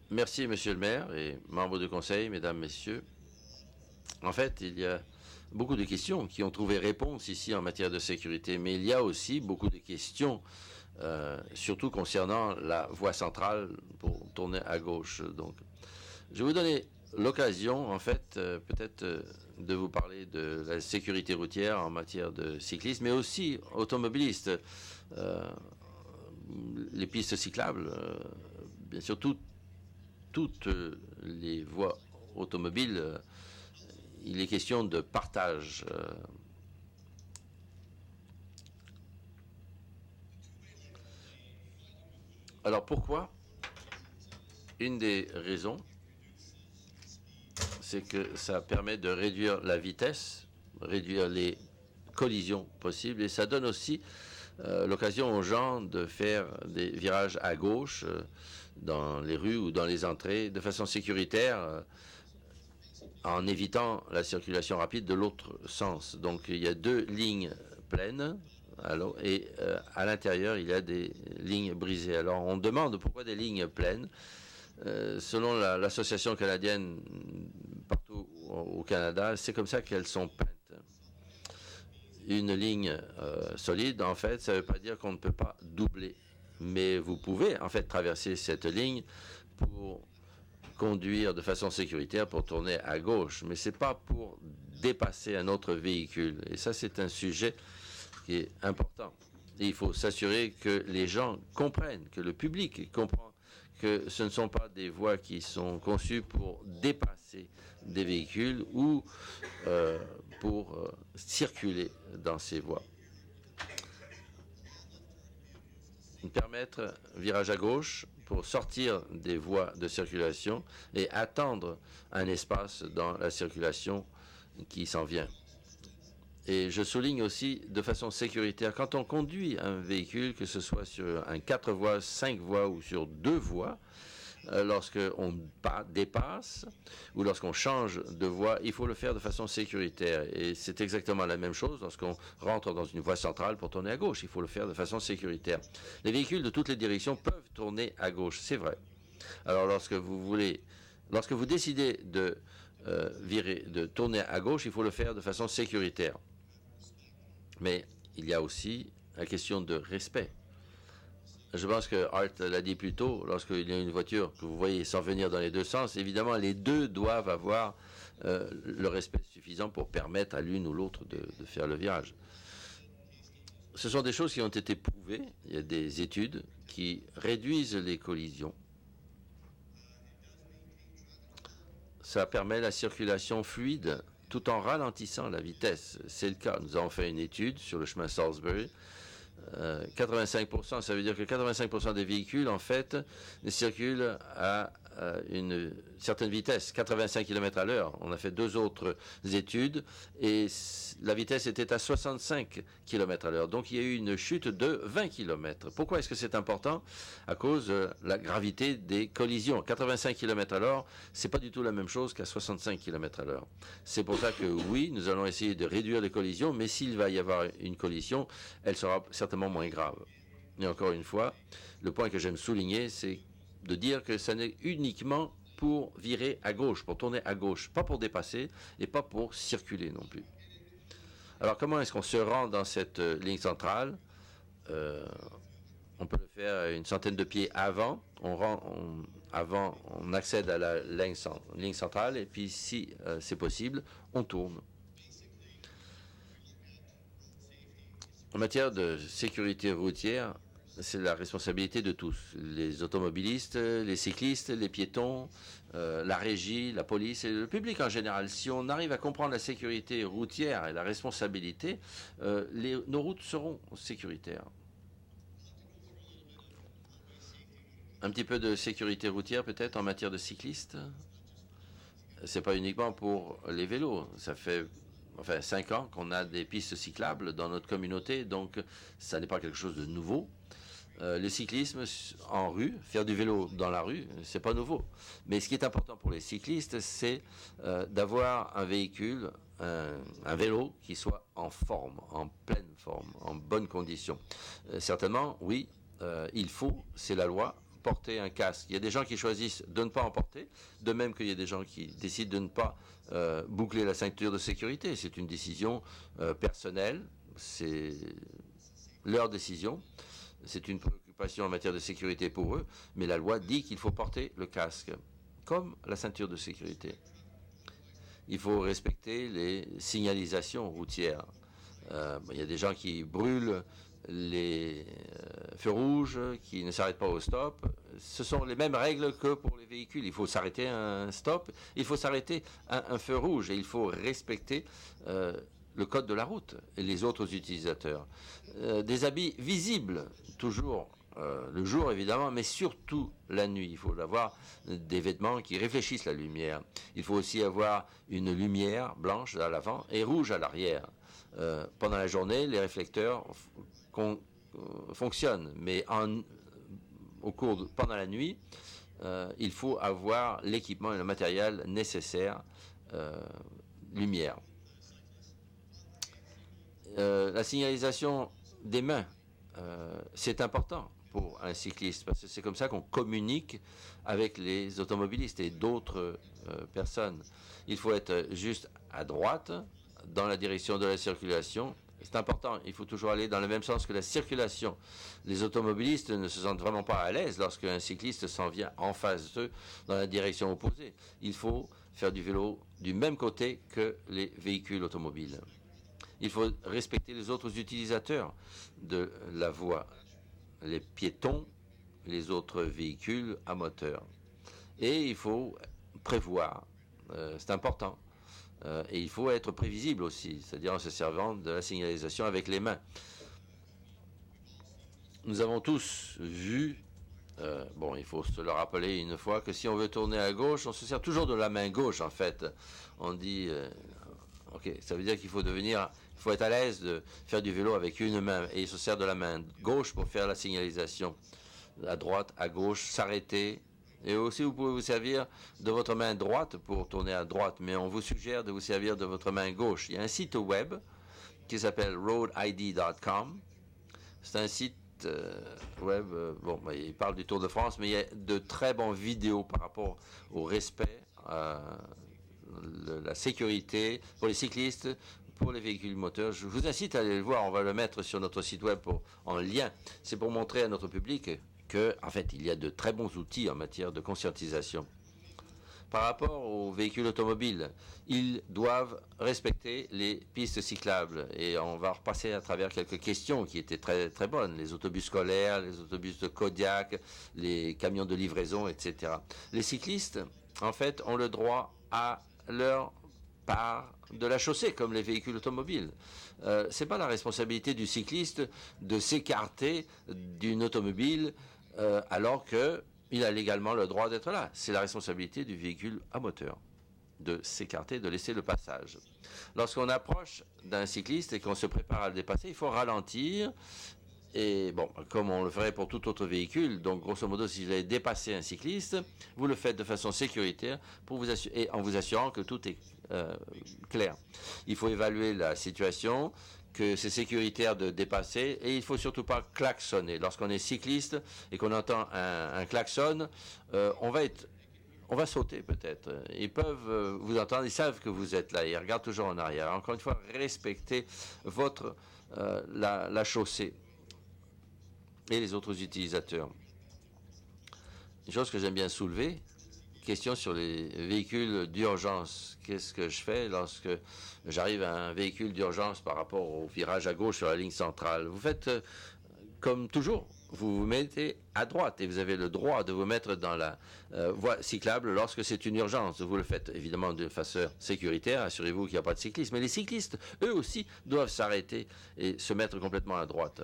Merci, monsieur le maire et membres du conseil, mesdames, messieurs. En fait, il y a beaucoup de questions qui ont trouvé réponse ici en matière de sécurité, mais il y a aussi beaucoup de questions, surtout concernant la voie centrale pour tourner à gauche. Donc, je vais vous donner l'occasion, en fait, peut-être de vous parler de la sécurité routière en matière de cyclisme, mais aussi automobiliste. Euh, les pistes cyclables, bien sûr, toutes les voies automobiles, il est question de partage. Alors pourquoi? Une des raisons, c'est que ça permet de réduire la vitesse, réduire les collisions possibles, et ça donne aussi l'occasion aux gens de faire des virages à gauche dans les rues ou dans les entrées de façon sécuritaire en évitant la circulation rapide de l'autre sens. Donc il y a deux lignes pleines et à l'intérieur il y a des lignes brisées. Alors on demande pourquoi des lignes pleines. Selon l'association canadienne partout au Canada, c'est comme ça qu'elles sont peintes. Une ligne solide, en fait, ça ne veut pas dire qu'on ne peut pas doubler. Mais vous pouvez, en fait, traverser cette ligne pour conduire de façon sécuritaire, pour tourner à gauche. Mais ce n'est pas pour dépasser un autre véhicule. Et ça, c'est un sujet qui est important. Et il faut s'assurer que les gens comprennent, que le public comprend que ce ne sont pas des voies qui sont conçues pour dépasser des véhicules ou pour circuler dans ces voies. Permettre virage à gauche pour sortir des voies de circulation et attendre un espace dans la circulation qui s'en vient. Et je souligne aussi de façon sécuritaire, quand on conduit un véhicule, que ce soit sur un 4 voies, 5 voies ou sur 2 voies, lorsqu'on dépasse ou lorsqu'on change de voie, il faut le faire de façon sécuritaire. Et c'est exactement la même chose lorsqu'on rentre dans une voie centrale pour tourner à gauche. Il faut le faire de façon sécuritaire. Les véhicules de toutes les directions peuvent tourner à gauche, c'est vrai. Alors lorsque vous décidez de de tourner à gauche, il faut le faire de façon sécuritaire. Mais il y a aussi la question de respect. Je pense que Art l'a dit plus tôt, lorsqu'il y a une voiture que vous voyez s'en venir dans les deux sens, évidemment, les deux doivent avoir le respect suffisant pour permettre à l'une ou l'autre de faire le virage. Ce sont des choses qui ont été prouvées. Il y a des études qui réduisent les collisions. Ça permet la circulation fluide tout en ralentissant la vitesse. C'est le cas. Nous avons fait une étude sur le chemin Salisbury. 85%, ça veut dire que 85% des véhicules, en fait, circulent à une certaine vitesse, 85 km à l'heure. On a fait deux autres études et la vitesse était à 65 km à l'heure. Donc il y a eu une chute de 20 km. Pourquoi est-ce que c'est important? À cause de la gravité des collisions. 85 km à l'heure, c'est pas du tout la même chose qu'à 65 km à l'heure. C'est pour ça que oui, nous allons essayer de réduire les collisions, mais s'il va y avoir une collision, elle sera certainement moins grave. Et encore une fois, le point que j'aime souligner, c'est de dire que ça n'est uniquement pour virer à gauche, pour tourner à gauche, pas pour dépasser et pas pour circuler non plus. Alors comment est-ce qu'on se rend dans cette ligne centrale? On peut le faire à une centaine de pieds avant. On accède à la ligne centrale et puis si c'est possible, on tourne. En matière de sécurité routière, c'est la responsabilité de tous, les automobilistes, les cyclistes, les piétons, la régie, la police et le public en général. Si on arrive à comprendre la sécurité routière et la responsabilité, nos routes seront sécuritaires. Un petit peu de sécurité routière peut-être en matière de cyclistes. C'est pas uniquement pour les vélos, ça fait 5 ans qu'on a des pistes cyclables dans notre communauté, donc ça n'est pas quelque chose de nouveau. Le cyclisme en rue, faire du vélo dans la rue, c'est pas nouveau. Mais ce qui est important pour les cyclistes, c'est d'avoir un véhicule, un vélo qui soit en forme, en pleine forme, en bonne condition. Certainement, oui, il faut, c'est la loi, porter un casque. Il y a des gens qui choisissent de ne pas en porter, de même qu'il y a des gens qui décident de ne pas boucler la ceinture de sécurité. C'est une décision personnelle, c'est leur décision, c'est une préoccupation en matière de sécurité pour eux, mais la loi dit qu'il faut porter le casque, comme la ceinture de sécurité. Il faut respecter les signalisations routières. Il y a des gens qui brûlent les feux rouges, qui ne s'arrêtent pas au stop. Ce sont les mêmes règles que pour les véhicules. Il faut s'arrêter à un stop, il faut s'arrêter à un feu rouge et il faut respecter le code de la route et les autres utilisateurs. Des habits visibles, toujours le jour évidemment, mais surtout la nuit. Il faut avoir des vêtements qui réfléchissent la lumière. Il faut aussi avoir une lumière blanche à l'avant et rouge à l'arrière. Pendant la journée, les réflecteurs fonctionnent, mais pendant la nuit, il faut avoir l'équipement et le matériel nécessaire, lumière. La signalisation des mains, c'est important pour un cycliste, parce que c'est comme ça qu'on communique avec les automobilistes et d'autres personnes. Il faut être juste à droite, dans la direction de la circulation. C'est important, il faut toujours aller dans le même sens que la circulation. Les automobilistes ne se sentent vraiment pas à l'aise lorsqu'un cycliste s'en vient en face d'eux dans la direction opposée. Il faut faire du vélo du même côté que les véhicules automobiles. Il faut respecter les autres utilisateurs de la voie, les piétons, les autres véhicules à moteur. Et il faut prévoir, c'est important. Et il faut être prévisible aussi, c'est-à-dire en se servant de la signalisation avec les mains. Nous avons tous vu, il faut se le rappeler une fois, que si on veut tourner à gauche, on se sert toujours de la main gauche en fait. On dit, ok, ça veut dire qu'il faut être à l'aise de faire du vélo avec une main, et il se sert de la main gauche pour faire la signalisation. À droite, à gauche, s'arrêter. Et aussi, vous pouvez vous servir de votre main droite pour tourner à droite, mais on vous suggère de vous servir de votre main gauche. Il y a un site web qui s'appelle roadid.com. C'est un site web, il parle du Tour de France, mais il y a de très bonnes vidéos par rapport au respect, la sécurité pour les cyclistes, pour les véhicules moteurs. Je vous incite à aller le voir, on va le mettre sur notre site web en lien. C'est pour montrer à notre public en fait, il y a de très bons outils en matière de conscientisation. Par rapport aux véhicules automobiles, ils doivent respecter les pistes cyclables. Et on va repasser à travers quelques questions qui étaient très, très bonnes. Les autobus scolaires, les autobus de Kodiak, les camions de livraison, etc. Les cyclistes, en fait, ont le droit à leur part de la chaussée, comme les véhicules automobiles. Ce n'est pas la responsabilité du cycliste de s'écarter d'une automobile alors qu'il a légalement le droit d'être là. C'est la responsabilité du véhicule à moteur de s'écarter, de laisser le passage. Lorsqu'on approche d'un cycliste et qu'on se prépare à le dépasser, il faut ralentir. Et comme on le ferait pour tout autre véhicule, donc grosso modo, si vous allez dépasser un cycliste, vous le faites de façon sécuritaire et en vous assurant que tout est clair. Il faut évaluer la situation, que c'est sécuritaire de dépasser, et il ne faut surtout pas klaxonner. Lorsqu'on est cycliste et qu'on entend un klaxon, on va sauter peut-être. Ils peuvent vous entendre, ils savent que vous êtes là, ils regardent toujours en arrière. Encore une fois, respectez la chaussée et les autres utilisateurs. Une chose que j'aime bien soulever, question sur les véhicules d'urgence. Qu'est-ce que je fais lorsque j'arrive à un véhicule d'urgence par rapport au virage à gauche sur la ligne centrale? Vous faites comme toujours, vous vous mettez à droite et vous avez le droit de vous mettre dans la voie cyclable lorsque c'est une urgence. Vous le faites évidemment de façon sécuritaire, assurez-vous qu'il n'y a pas de cyclistes, mais les cyclistes, eux aussi, doivent s'arrêter et se mettre complètement à droite.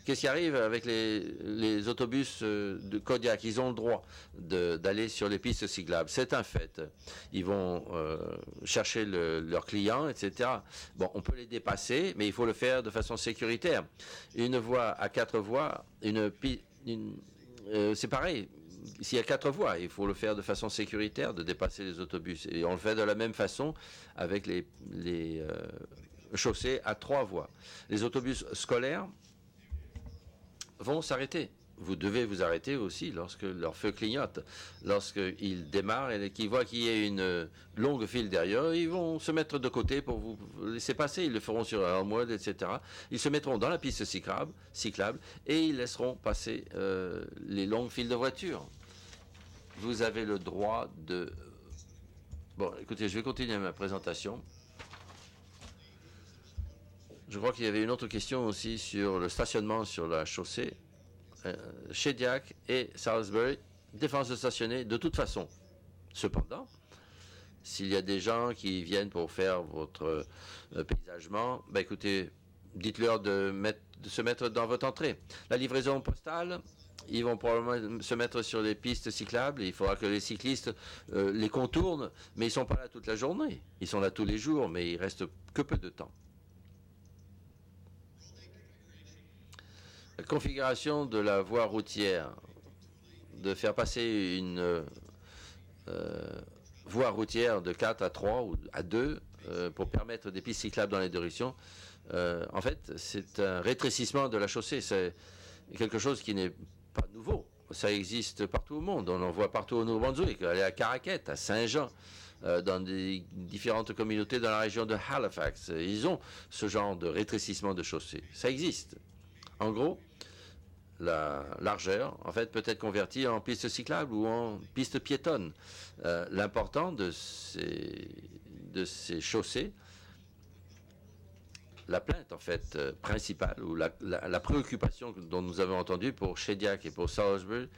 Qu'est-ce qui arrive avec les autobus de Kodiak? Ils ont le droit d'aller sur les pistes cyclables, c'est un fait. Ils vont chercher leurs clients, etc. Bon, on peut les dépasser, mais il faut le faire de façon sécuritaire. Une voie à 4 voies, c'est pareil. S'il y a 4 voies, il faut le faire de façon sécuritaire, de dépasser les autobus. Et on le fait de la même façon avec les chaussées à 3 voies. Les autobus scolaires vont s'arrêter vous devez vous arrêter aussi lorsque leur feu clignote. Lorsqu'ils démarrent et qu'ils voient qu'il y a une longue file derrière, ils vont se mettre de côté pour vous laisser passer. Ils le feront sur un mode, etc. Ils se mettront dans la piste cyclable et ils laisseront passer les longues files de voitures. Vous avez le droit de... Bon, écoutez, je vais continuer ma présentation. Je crois qu'il y avait une autre question aussi sur le stationnement sur la chaussée. Shediac et Salisbury, défense de stationner de toute façon. Cependant, s'il y a des gens qui viennent pour faire votre paysagement, ben écoutez, dites-leur de se mettre dans votre entrée. La livraison postale, ils vont probablement se mettre sur les pistes cyclables. Il faudra que les cyclistes les contournent, mais ils ne sont pas là toute la journée. Ils sont là tous les jours, mais il reste que peu de temps. La configuration de la voie routière, de faire passer une voie routière de 4 à 3 ou à 2 pour permettre des pistes cyclables dans les directions, en fait, c'est un rétrécissement de la chaussée. C'est quelque chose qui n'est pas nouveau. Ça existe partout au monde. On en voit partout au Nouveau-Brunswick, à Caraquet, à Saint-Jean, dans des différentes communautés dans la région de Halifax. Ils ont ce genre de rétrécissement de chaussée. Ça existe. En gros, la largeur, en fait, peut être convertie en piste cyclable ou en piste piétonne. L'important de ces chaussées, la plainte, en fait, principale, ou la préoccupation dont nous avons entendu pour Shediac et pour Salisbury,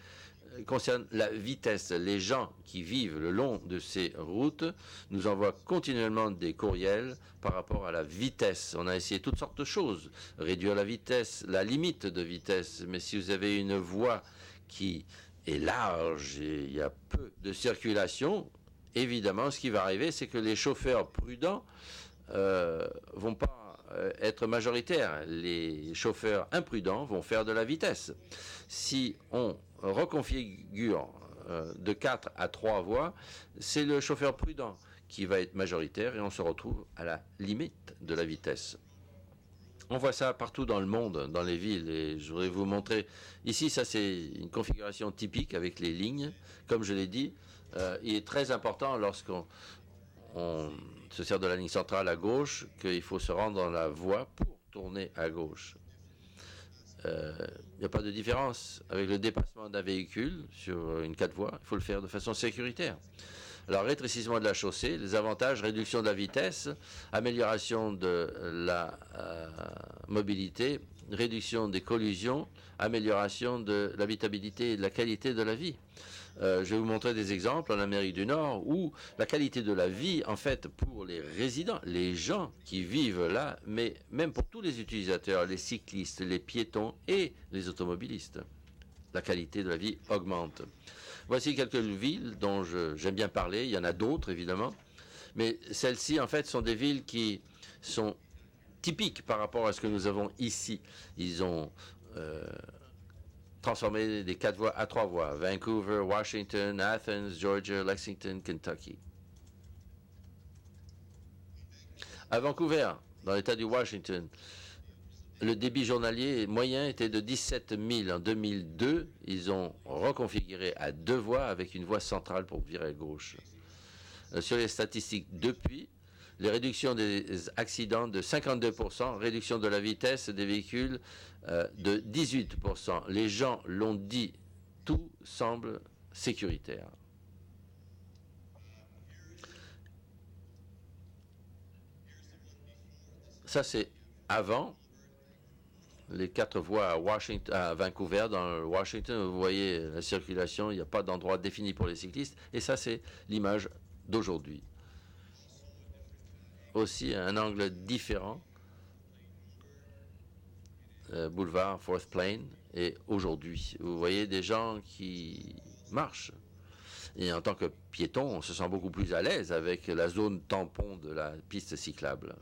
concerne la vitesse. Les gens qui vivent le long de ces routes nous envoient continuellement des courriels par rapport à la vitesse. On a essayé toutes sortes de choses, réduire la vitesse, la limite de vitesse, mais si vous avez une voie qui est large et il y a peu de circulation, évidemment, ce qui va arriver, c'est que les chauffeurs prudents vont pas être majoritaires. Les chauffeurs imprudents vont faire de la vitesse. Si on reconfigure de 4 à 3 voies, c'est le chauffeur prudent qui va être majoritaire et on se retrouve à la limite de la vitesse. On voit ça partout dans le monde, dans les villes, et je voudrais vous montrer. Ici, ça c'est une configuration typique avec les lignes. Comme je l'ai dit, il est très important lorsqu'on se sert de la ligne centrale à gauche qu'il faut se rendre dans la voie pour tourner à gauche. Il n'y a pas de différence avec le dépassement d'un véhicule sur une 4 voies. Il faut le faire de façon sécuritaire. Alors, rétrécissement de la chaussée, les avantages, réduction de la vitesse, amélioration de la mobilité, réduction des collisions, amélioration de l'habitabilité et de la qualité de la vie. Je vais vous montrer des exemples en Amérique du Nord où la qualité de la vie, en fait, pour les résidents, les gens qui vivent là, mais même pour tous les utilisateurs, les cyclistes, les piétons et les automobilistes, la qualité de la vie augmente. Voici quelques villes dont j'aime bien parler. Il y en a d'autres, évidemment. Mais celles-ci, en fait, sont des villes qui sont typiques par rapport à ce que nous avons ici. Ils ont transformé des 4 voies à 3 voies. Vancouver, Washington, Athens, Georgia, Lexington, Kentucky. À Vancouver, dans l'État du Washington, le débit journalier moyen était de 17 000 en 2002. Ils ont reconfiguré à 2 voies avec une voie centrale pour virer à gauche. Sur les statistiques depuis, les réductions des accidents de 52%, réduction de la vitesse des véhicules de 18%. Les gens l'ont dit, tout semble sécuritaire. Ça, c'est avant. Les 4 voies à Vancouver, dans le Washington, vous voyez la circulation, il n'y a pas d'endroit défini pour les cyclistes. Et ça, c'est l'image d'aujourd'hui. Aussi, un angle différent, boulevard Fourth Plain, et aujourd'hui, vous voyez des gens qui marchent. Et en tant que piéton, on se sent beaucoup plus à l'aise avec la zone tampon de la piste cyclable.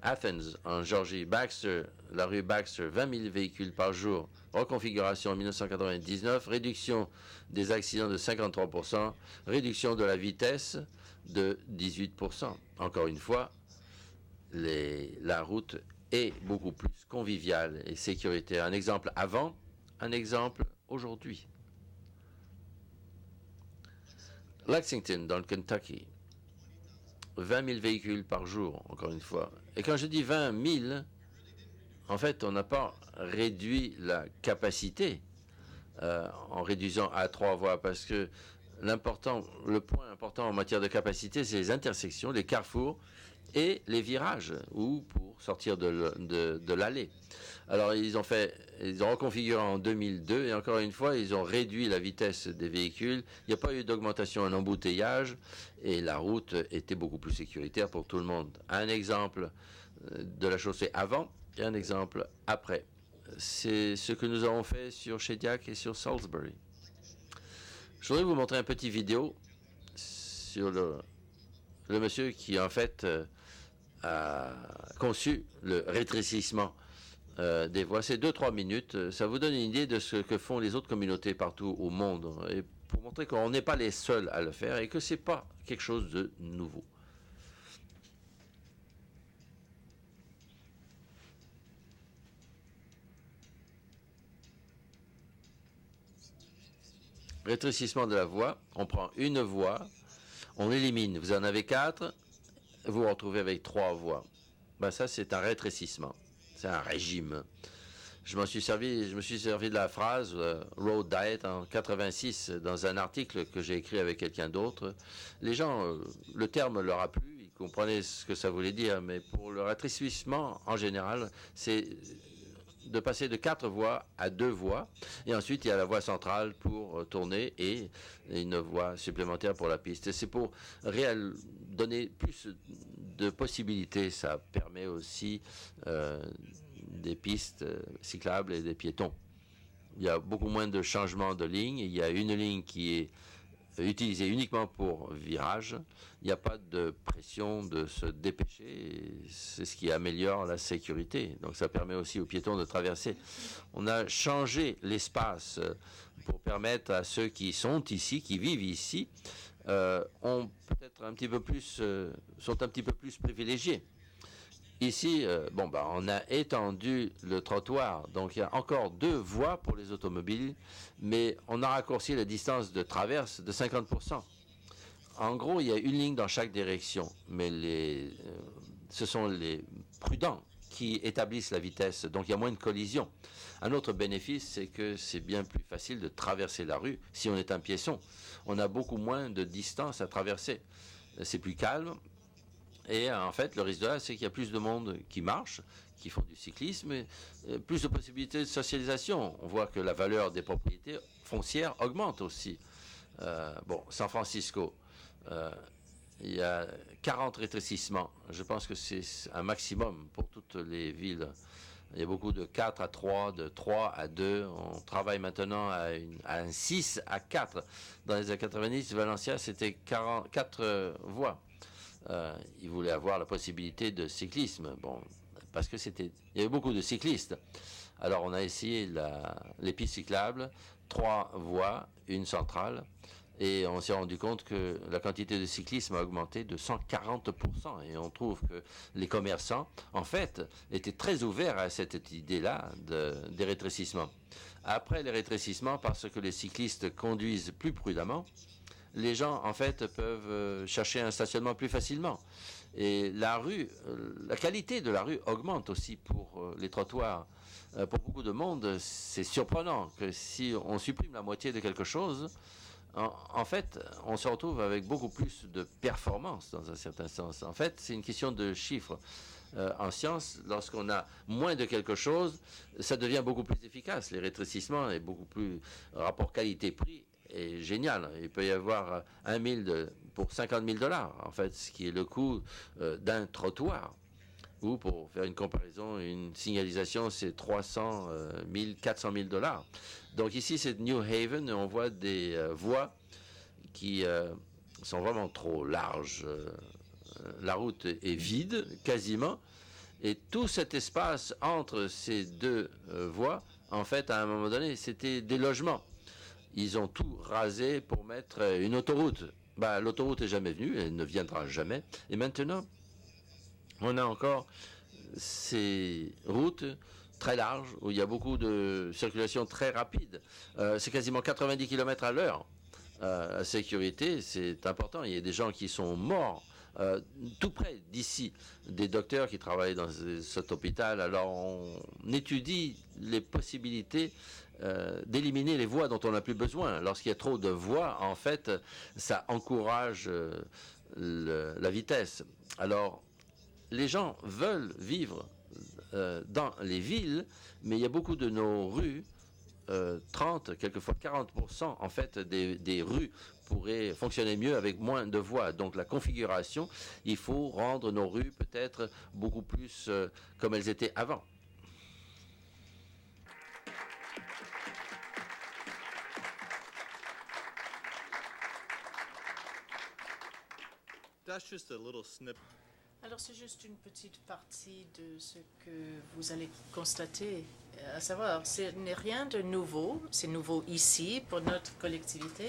Athens, en Georgie, Baxter, la rue Baxter, 20 000 véhicules par jour, reconfiguration en 1999, réduction des accidents de 53%, réduction de la vitesse de 18%. Encore une fois, la route est beaucoup plus conviviale et sécuritaire. Un exemple avant, un exemple aujourd'hui. Lexington, dans le Kentucky, 20 000 véhicules par jour, encore une fois. Et quand je dis 20 000, en fait, on n'a pas réduit la capacité en réduisant à 3 voies, parce que le point important en matière de capacité, c'est les intersections, les carrefours et les virages, ou pour sortir de l'allée. Alors, ils ont reconfiguré en 2002, et encore une fois, ils ont réduit la vitesse des véhicules. Il n'y a pas eu d'augmentation en embouteillage, et la route était beaucoup plus sécuritaire pour tout le monde. Un exemple de la chaussée avant et un exemple après. C'est ce que nous avons fait sur Shediac et sur Salisbury. Je voudrais vous montrer un petit vidéo sur le monsieur qui, en fait, a conçu le rétrécissement des voies. C'est 2-3 minutes. Ça vous donne une idée de ce que font les autres communautés partout au monde. Et pour montrer qu'on n'est pas les seuls à le faire et que ce n'est pas quelque chose de nouveau. Rétrécissement de la voie. On prend une voie, on élimine. Vous en avez 4, vous vous retrouvez avec 3 voies. Ben ça, c'est un rétrécissement. C'est un régime. Je me suis servi de la phrase Road Diet en 86 dans un article que j'ai écrit avec quelqu'un d'autre. Les gens, le terme leur a plu, ils comprenaient ce que ça voulait dire, mais pour le rétrécissement, en général, c'est de passer de 4 voies à 2 voies. Et ensuite, il y a la voie centrale pour tourner et une voie supplémentaire pour la piste. C'est pour donner plus de possibilités. Ça permet aussi des pistes cyclables et des piétons. Il y a beaucoup moins de changements de ligne. Il y a une ligne qui est utilisée uniquement pour virage. Il n'y a pas de pression de se dépêcher. C'est ce qui améliore la sécurité. Donc ça permet aussi aux piétons de traverser. On a changé l'espace pour permettre à ceux qui sont ici, qui vivent ici, ont peut-être un petit peu plus, sont un petit peu plus privilégiés. Ici, on a étendu le trottoir, donc il y a encore 2 voies pour les automobiles, mais on a raccourci la distance de traverse de 50%. En gros, il y a une ligne dans chaque direction, mais ce sont les prudents qui établissent la vitesse, donc il y a moins de collisions. Un autre bénéfice, c'est que c'est bien plus facile de traverser la rue si on est un piéton. On a beaucoup moins de distance à traverser. C'est plus calme. Et en fait, le risque de là, c'est qu'il y a plus de monde qui marche, qui font du cyclisme, et plus de possibilités de socialisation. On voit que la valeur des propriétés foncières augmente aussi. San Francisco, il y a 40 rétrécissements. Je pense que c'est un maximum pour toutes les villes. Il y a beaucoup de 4 à 3, de 3 à 2. On travaille maintenant à un 6 à 4. Dans les années 90, Valencia, c'était 4 voies. Ils voulaient avoir la possibilité de cyclisme, parce que il y avait beaucoup de cyclistes. Alors on a essayé les pistes cyclables, 3 voies, une centrale, et on s'est rendu compte que la quantité de cyclisme a augmenté de 140%. Et on trouve que les commerçants, en fait, étaient très ouverts à cette idée-là des rétrécissements. Après les rétrécissements, parce que les cyclistes conduisent plus prudemment, les gens, en fait, peuvent chercher un stationnement plus facilement. Et la qualité de la rue augmente aussi pour les trottoirs. Pour beaucoup de monde, c'est surprenant que si on supprime la moitié de quelque chose, en fait, on se retrouve avec beaucoup plus de performance dans un certain sens. En fait, c'est une question de chiffres. En science, lorsqu'on a moins de quelque chose, ça devient beaucoup plus efficace. Les rétrécissements et beaucoup plus rapport qualité-prix est génial. Il peut y avoir 1 000 pour 50 000 $, en fait, ce qui est le coût d'un trottoir. Ou pour faire une comparaison, une signalisation, c'est 300 000, 400 000 $. Donc ici, c'est New Haven, et on voit des voies qui sont vraiment trop larges. La route est vide, quasiment, et tout cet espace entre ces 2 voies, en fait, à un moment donné, c'était des logements. Ils ont tout rasé pour mettre une autoroute. L'autoroute n'est jamais venue, elle ne viendra jamais. Et maintenant, on a encore ces routes très large, où il y a beaucoup de circulation très rapide. C'est quasiment 90 km à l'heure. La sécurité, c'est important. Il y a des gens qui sont morts tout près d'ici, des docteurs qui travaillent dans cet hôpital. Alors on étudie les possibilités d'éliminer les voies dont on n'a plus besoin. Lorsqu'il y a trop de voies, en fait, ça encourage la vitesse. Alors, les gens veulent vivre dans les villes, mais il y a beaucoup de nos rues, 30, quelquefois 40% en fait des rues pourraient fonctionner mieux avec moins de voies. Donc la configuration, il faut rendre nos rues peut-être beaucoup plus comme elles étaient avant. Alors, c'est juste une petite partie de ce que vous allez constater, à savoir, ce n'est rien de nouveau, c'est nouveau ici pour notre collectivité.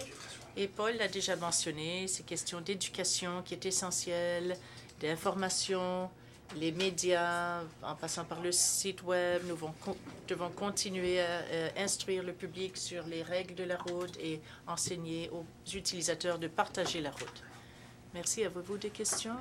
Et Paul l'a déjà mentionné, ces questions d'éducation qui est essentielle, d'information, les médias, en passant par le site web, nous devons continuer à instruire le public sur les règles de la route et enseigner aux utilisateurs de partager la route. Merci. Avez-vous des questions?